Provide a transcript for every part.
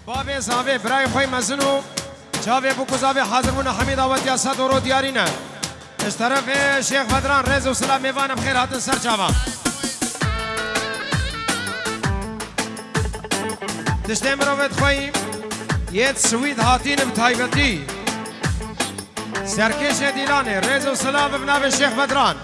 بابي زاوي براي خوي مزنو جاوي بوكو زاوي حاضر منا حميد آوات يا ساد ورو ديارينا اش طرف شيخ بدران رز وسلام ميوان بخير هاتن سر جاوا تشتم روت خوي يت سويد هاتين بتايبتي سركش ديلاني رز وسلام بناب الشيخ بدران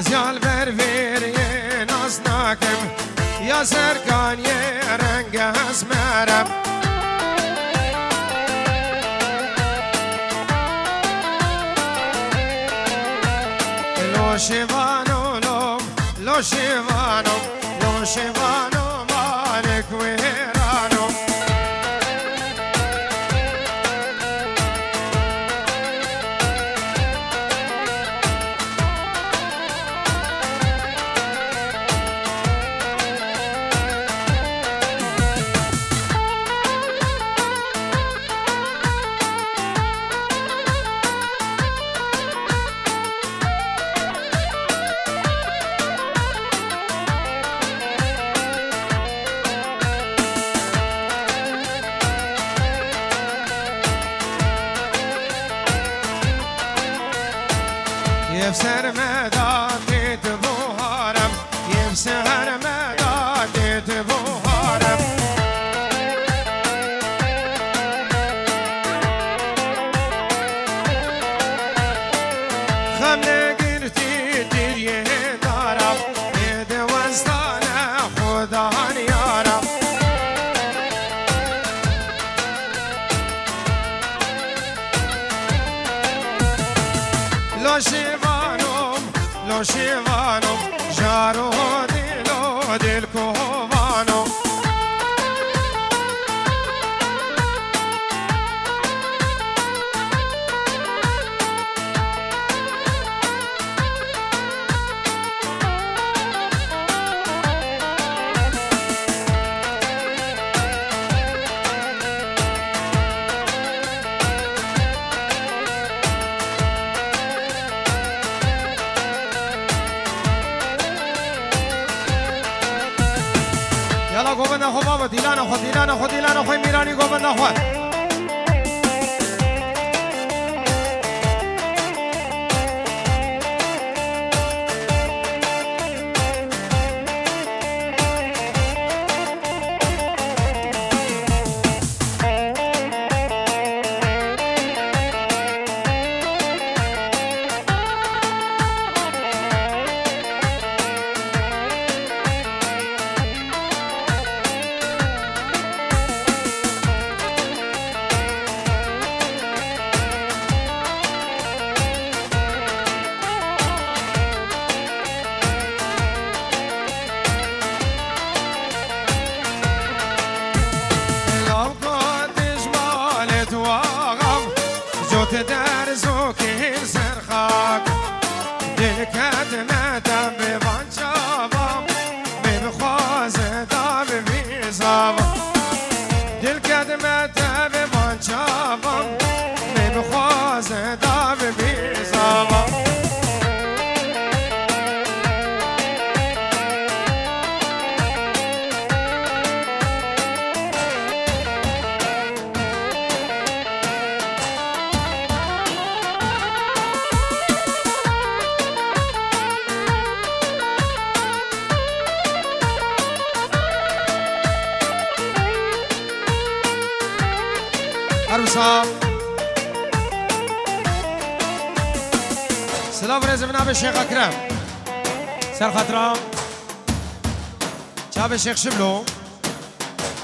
وزيال برفير ناس ناكم يا سركان يا رنگ اسمرم لو شيفانو لو شيفانو لو شيفانو مالك ويرانو يفسر مداتي تبوهارم يفسر مداتي تبوهارم خمنا قلتي تريه دارم يد وستانا خدان يارم لو لو شيفانو جارو ديلو ديل كوفانو يلا قومنا خو بابا ديلانا خو ديلانا خو ديلانا خو ميراني قومنا خو در زوکی سرخاک دل کدمتا به وانچاوام ببخوازه دا ببیزاوام دل کدمتا به وانچاوام ببخوازه دا ببیزاوام عروسا سلام رز بناب الشيخ أكرم سر خطرة شاب الشيخ شبلو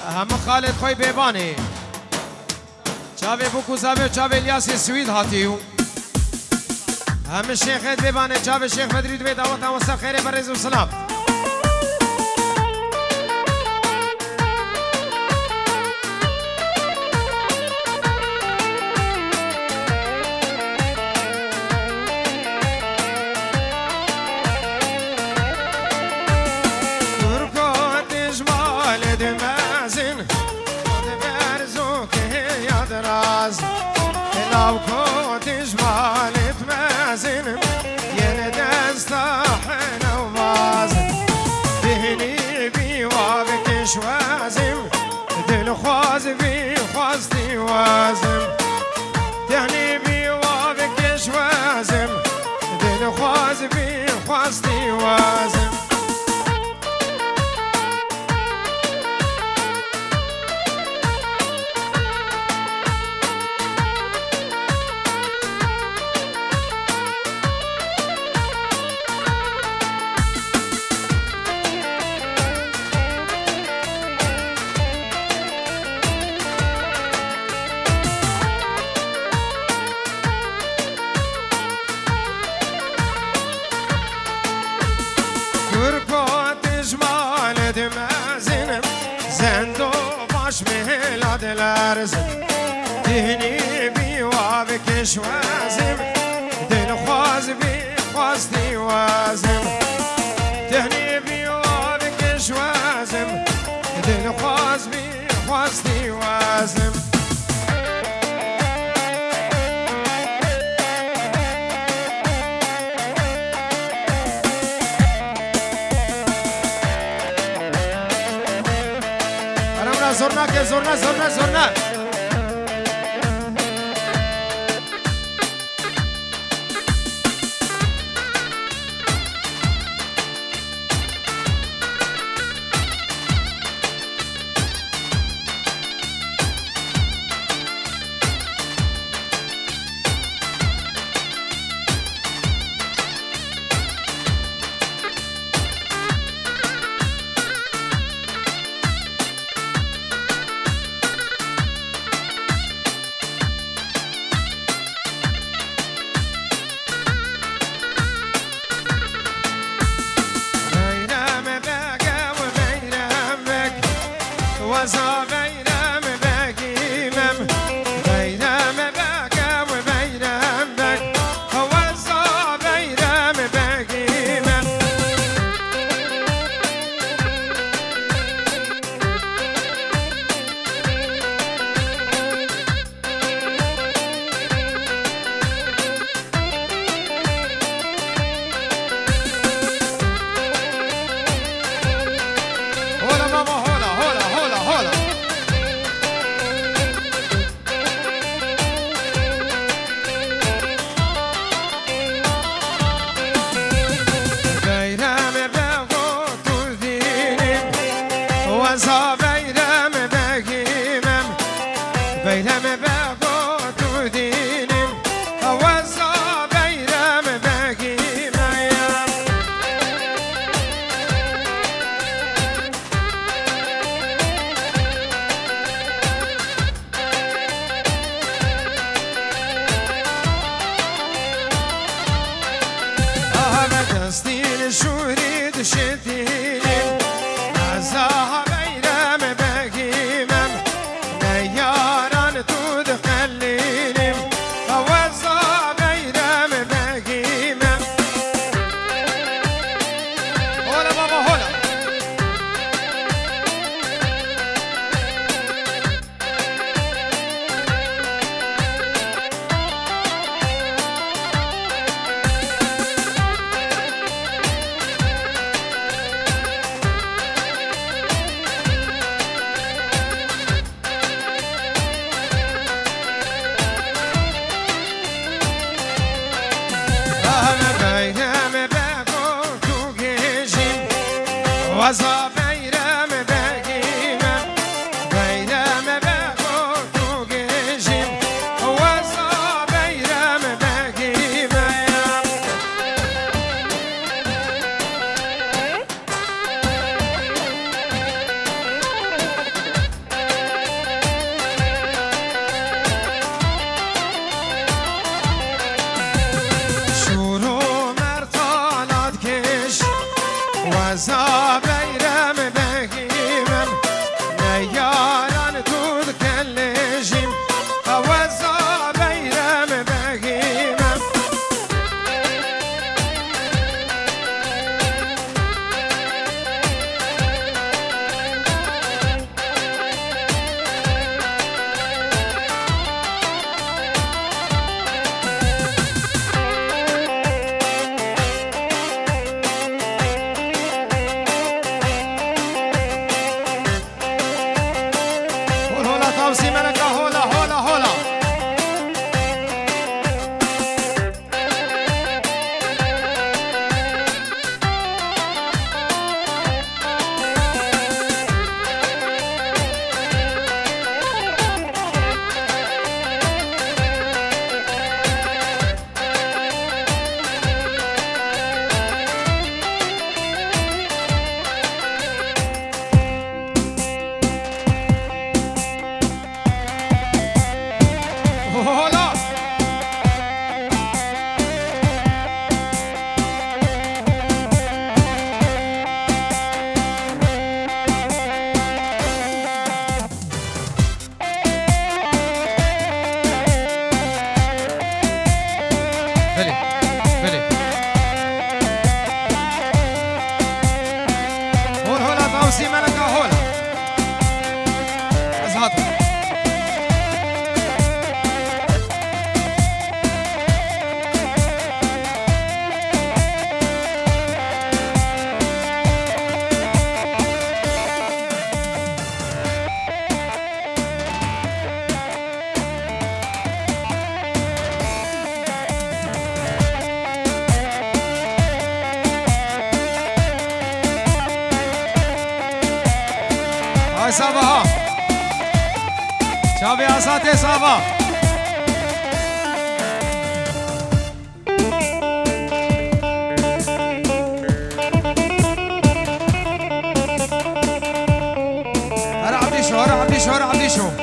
هم خالد خوی بیبانی چاوی بوکو زاوی چاوی الیاسی سوید هاتیو هم شیخ بیبانی چاوی شیخ مدرید بی دعوت هم وصل خیره برز و سلام لو كنت جمالت مازن ين دستحن ومازن دهني بي وابك شوازم دل خواز بي خواستي وازم دهني بي وابك شوازم دل خواز بي خواستي وازم دهني بي وابك شوازم دل خواز بي خواستي وازم دهني بي وابك شوازم دل خواز بي خواستي وازم زورنا زورنا زورنا زورنا صباها چاوی آساته صباها عبدي شو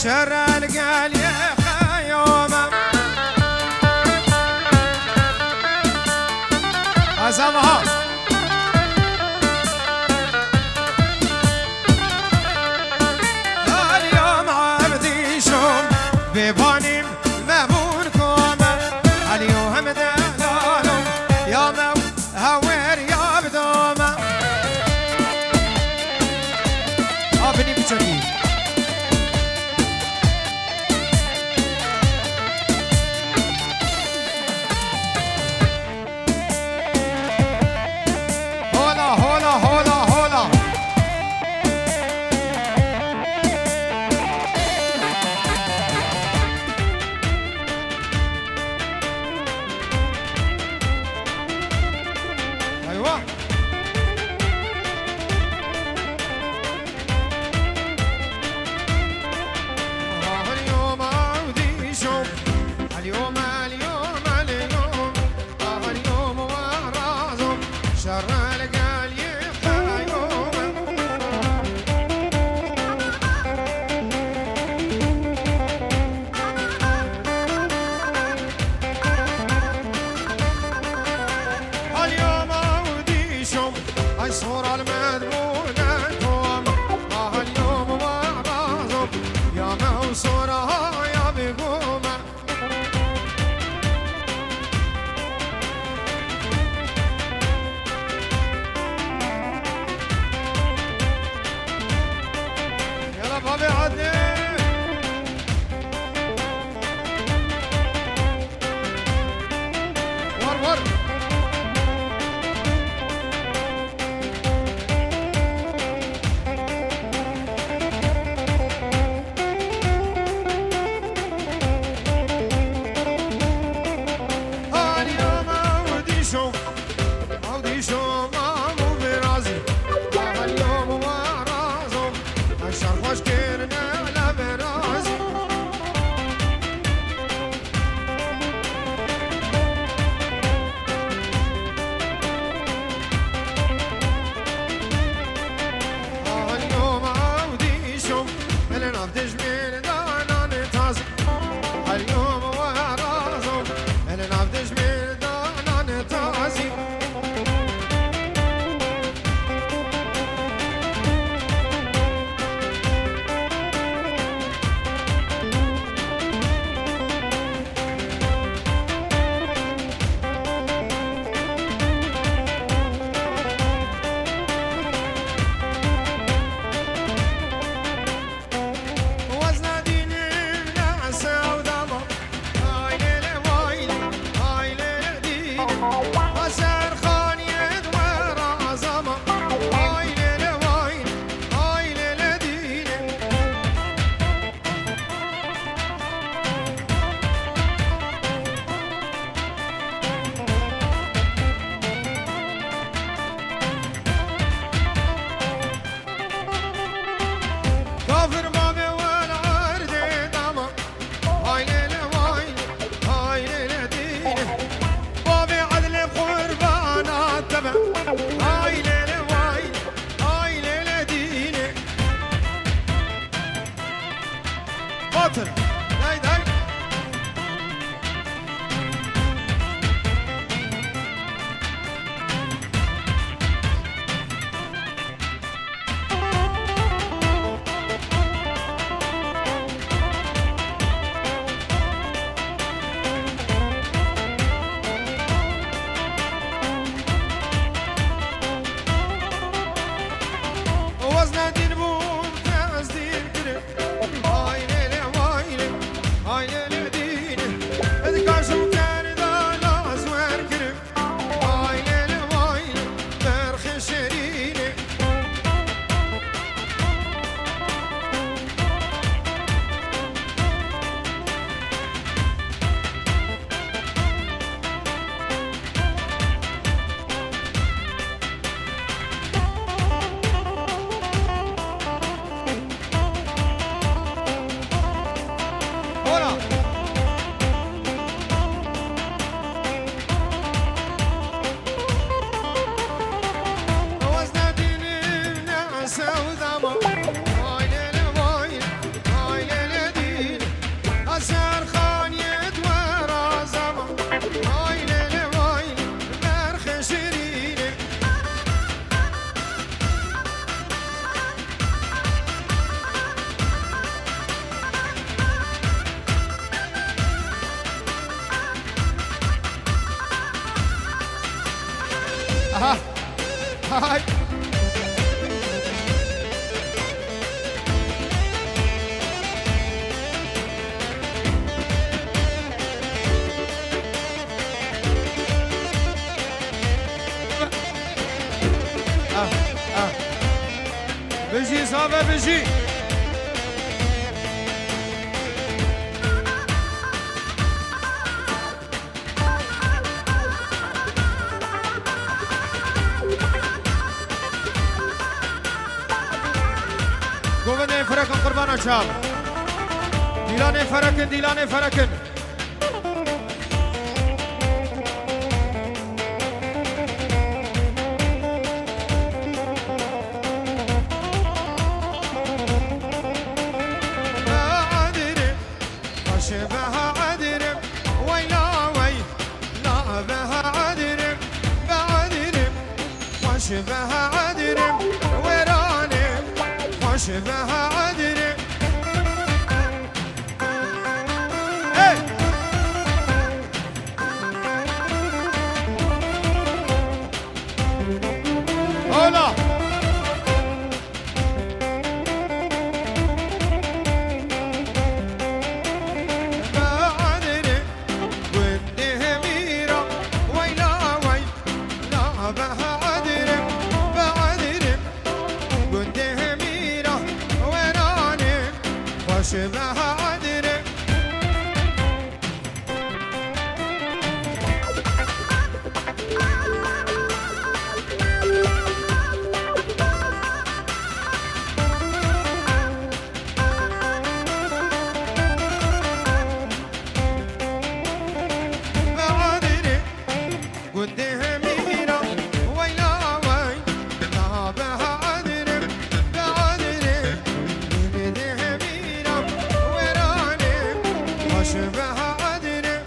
شر القال يا خيوم أزمها اليوم عبدي شوم بباني مهمون كوم اليوم دلالهم يا مو هوير يا بدوم أبني بتشكي وزن دين هاي بيجي صافا بيجي قومنا فرقن قربانا شام ديلاني فرقن ديلاني فرقن شبها عدرم ورانم وشبها عدرم اي هولا بعدرم وده ميرا ويلا وي لا بها شبها عدرم بعدرم قدها ميرا ويلا وي لا بها عدرم بعدرم بدها ميرا ورانم وشبها عدرم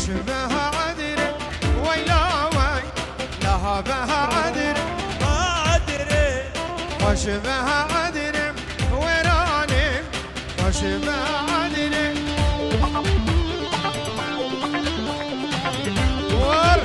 شبها عدرم ويلا وي لها بها عدرم وشبها عدرم ورانم وشبها عدرم ور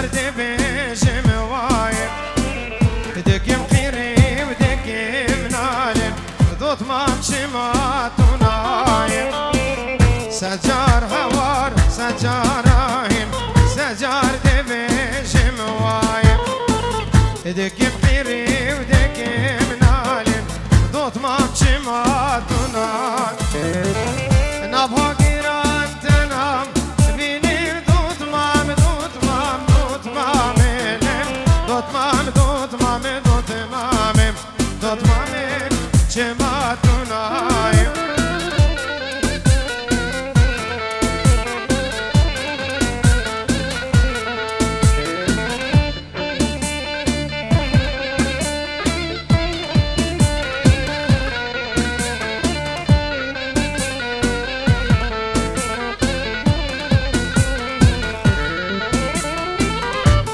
سجار دبيجم وايم دكم قيري ودكم نالم دوت مامشي ما تنايم سجار هوار سجار راهن سجار دبيجم وايم دكم قيري ودكم نالم دوت مامشي ما تنايم نبها قيران تنام بيني دوت مام دوت مام دوت مام دوت مام دوت مام دوت مام دوت مام چما تنايم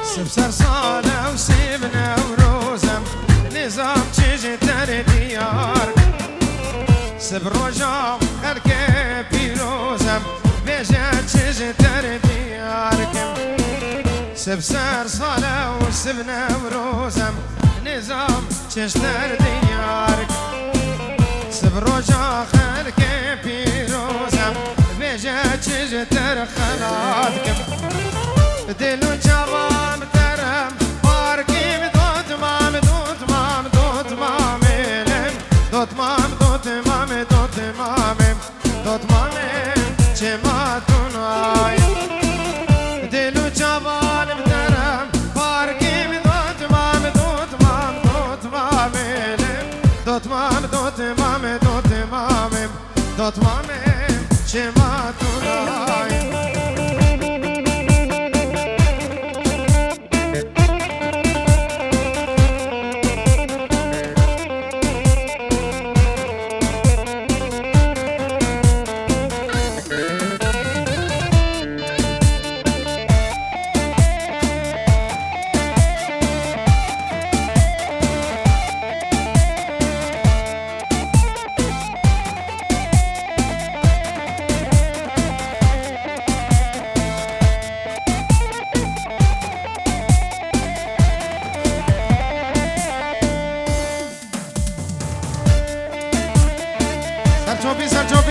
سبسر صالة وسيبنا وروزم نظام تيجي تاني ديار سبر رجام خلقي بيروزم بيجا تيجي تاني دياركم سبسر صالة وسيبنا وروزم نظام تيجي تاني ديارك سبر رجام خلقي بيروزم بيجا تيجي تاني خلاتكم دلو جوام ترم باركيم دوت مام دوت مام دوت مام دوت مام دوت مام دوت مام دوت مام چما تنايم دلو جوام ترم باركيم دوت مام دوت مام دوت مام دوت مام دوت مام دوت مام دوت مام چما تنايم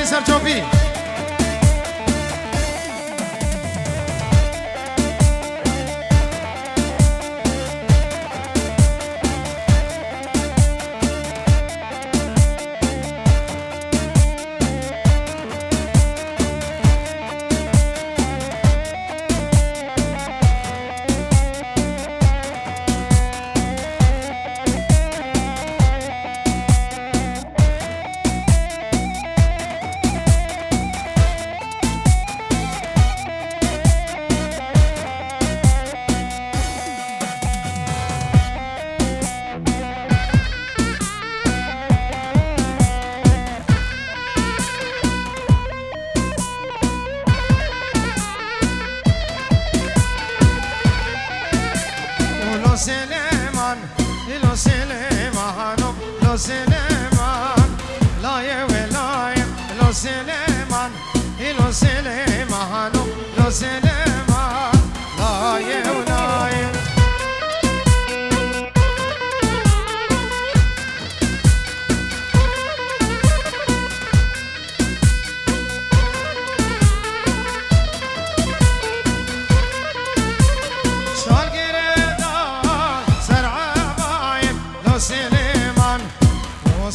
Sarchopi. Süleyman, lo Süleymanum, lo Süleyman, laye ve laye, lo Süleyman, lo Süleymanum, lo Süleyman, laye ve laye.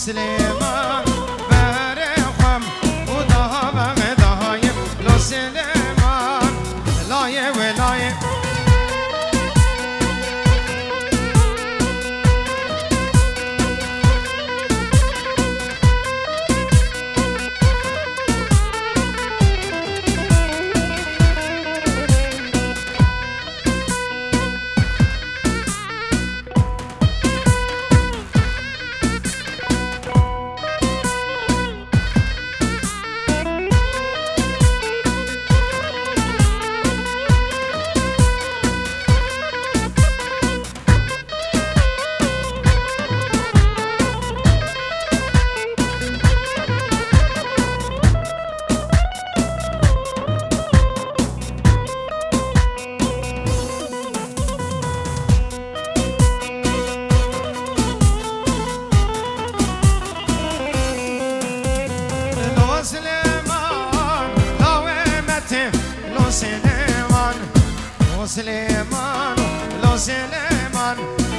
سليمان بارخم وذهب دايم لو سليمان لا سليمان لو سليمان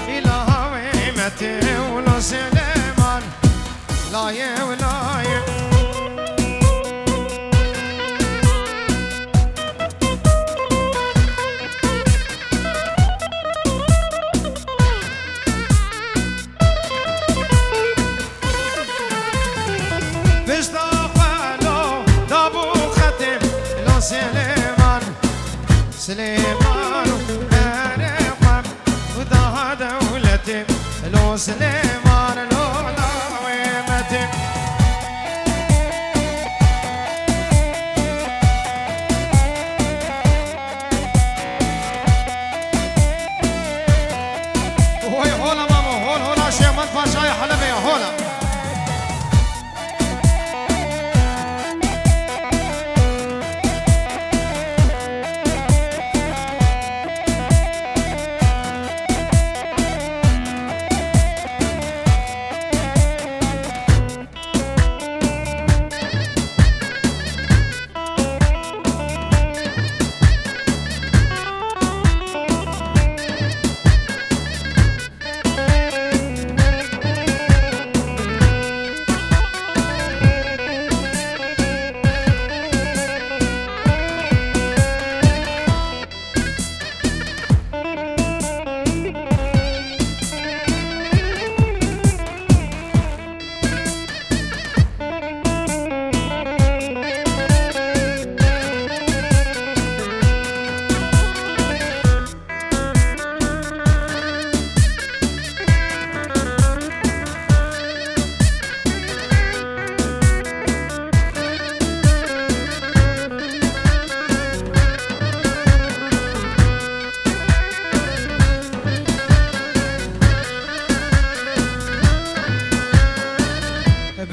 إله ويمتي ولو سليمان لا ولا سليمان أرقم وضع دولتي لو سليمان لو ويمتي وهي هولا ماما هولا شيخ مدفع شاي حلبية هولا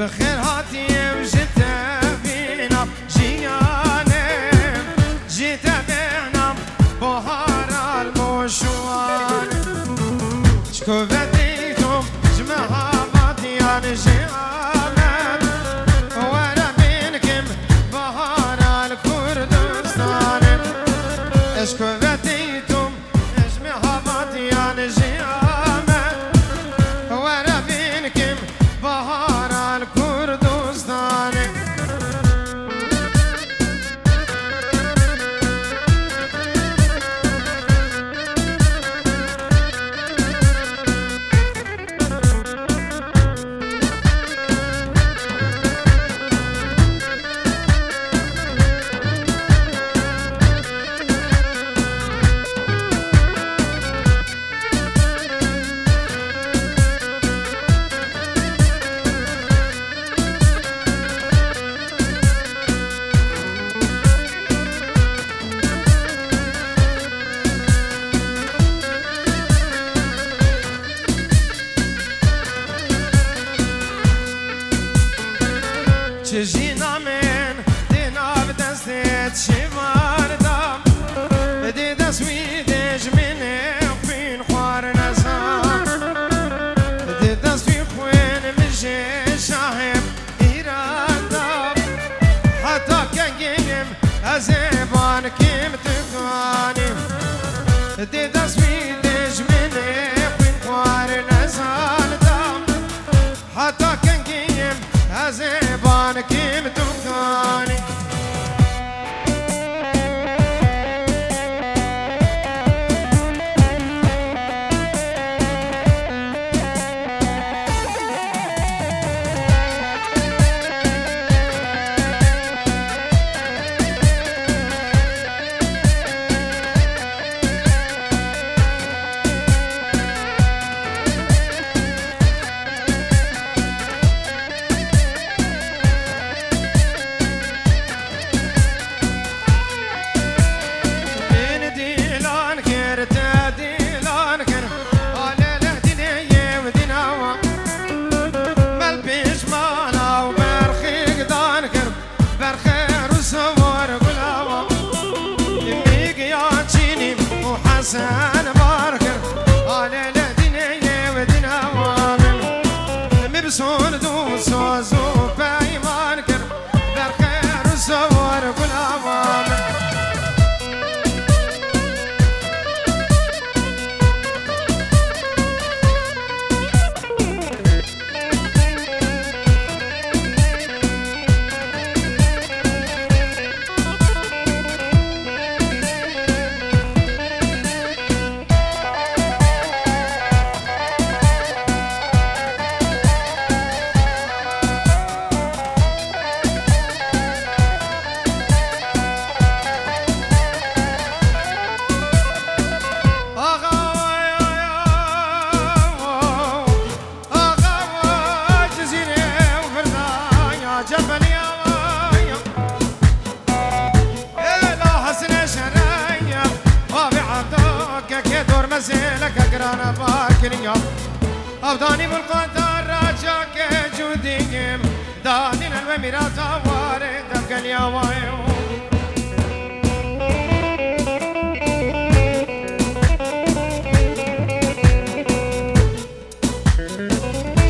بخير هاتي وجيت فينا جيانم جيت بينا بهار المشوار شكو بديتم جمعها مطيان جيامم وانا منكم بهار الكردستان شكو بديتم جمعها مطيان جيامم وانا منكم بهار الكردستان جينا من دينا بدستيت شماردام بدي دسويدج من فين خوار نزام بدي دسوي خوين مجي شاهب إيرادام حتى كان جيم أزيبان كيم تقاني بدي دسويدج من فين خوار نزام حتى كان جيم أزيبان كيم مزيلك اقرانا باكر يوم افضاني بالقدر راجاك جوديهم داني المميرات وارد دبق اليوايو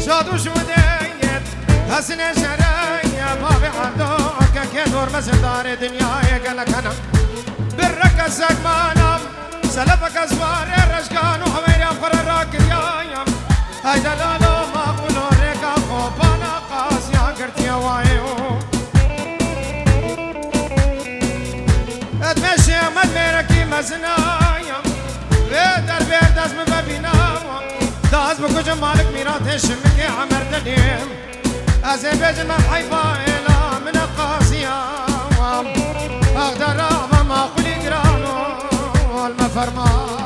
شادو شوديت حسن شرايا بابي عدوك كدور مسدار دنياي قالك انا برك زقمانم سلفك ازوار الرشقان وحويري افر الراكر يايم هيدا لالو ما قولو ريكا خوبانا قاسيا قرت يا وايو اتمشي مدميركي مزنايم بيدر بيرداز مبابيناوم داز بكو جمالك ميرات شمكي عمر دليم ازي بجمع حيفا الى من قاسيا اقدر ما قولي قرانو والمفرمان